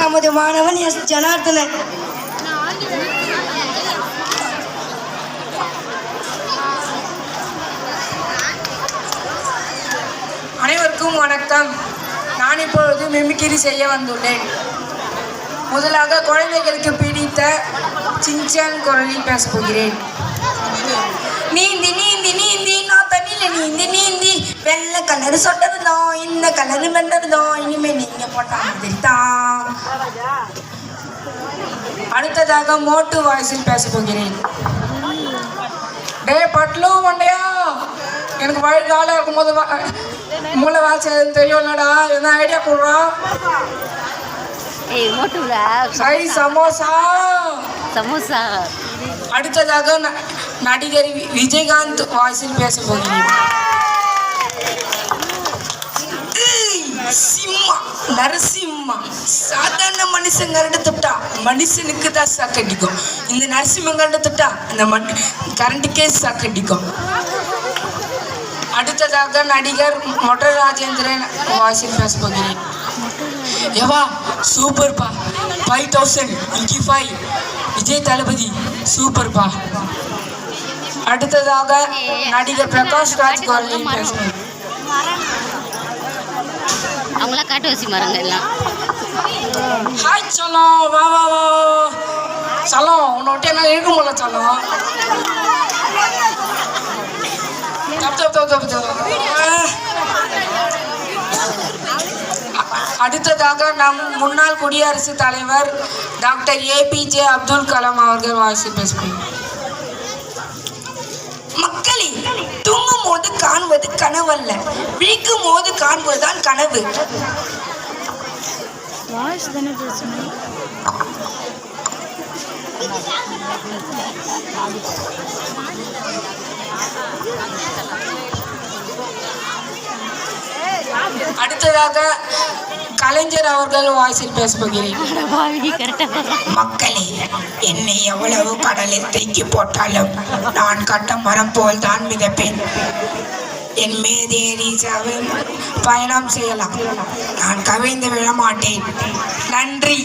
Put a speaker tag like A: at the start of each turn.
A: நமது மாணவன் எஸ் ஜனார்தனன்.
B: அனைவருக்கும் வணக்கம். நான் இப்பொழுது மிமிக்ரி செய்ய வந்துள்ளேன். முதலாக குழந்தைகளுக்கு பிடித்த சின்சான் குரலில் பேசப் போகிறேன். நீந்தி நீந்தி நீந்தி நான் தண்ணியில் நீந்தி நீந்தி வெள்ளை கலர் சொட்டதுதான் இந்த கலரு வெள்ளதுதான் இனிமேல் நீங்க போட்டா மாதிரி தான். அடுத்ததாக மோட்டு வாய்ஸில் பேசப் போகிறேன். டே பட்லு மண்டையா, எனக்கு வழி காலம் இருக்கும்போது மூளை வாய்ஸ் தெரியும்லடா, என்ன ஐடியா கொடுறான். சமோசா
C: சமோசா.
B: அடுத்ததாக நடிகர் விஜயகாந்த் வாய்ஸில் பேச போகிறேன். சிம்மா நரசிம்மா சாதாரண மனுஷங்க தொட்டா மனுஷனுக்கு தான் சாக்கடிக்கும். இந்த நரசிம்மங்க தொட்டா இந்த கரண்ட்டுக்கே சாக்கடிக்கும். அடுத்ததாக நடிகர் மொட்டை ராஜேந்திரன் வாய்ஸில் பேச போகிறேன். எவா சூப்பர்ப்பா, 5000 இன்கி 5 விஜய் தளபதி சூப்பர்ப்பா. அடுத்ததாக நடிகர் பிரகாஷ் ராஜ் குரலில் பேசுகிறேன்.
C: அவங்கள காட்டு வசி மரங்க எல்லாம்.
B: ஹாய் சலம், வா வா வா சலம், உன்னை விட்டு என்ன இருக்க முடியல சலம். அடுத்ததாக நம் முன்னாள் குடியரசுத் தலைவர் டாக்டர் APJ அப்துல் கலாம் அவர்கள் வாய்ஸில் பேசுகிறேன். மக்களே, தூங்கும் போது காண்பது கனவல்ல, விழிக்கும் போது காண்பதுதான் கனவு. அடுத்ததாக கலைஞர் அவர்கள் வாய்ஸில் பேச போகிறேன். மக்களே, என்னை எவ்வளவு கடலில் தூக்கி போட்டாலும் நான் கட்ட மரம் போல் தான் மிதப்பேன். என் மேதேறி பயணம் செய்யலாம், நான் கவிழ்ந்து விழ மாட்டேன். நன்றி.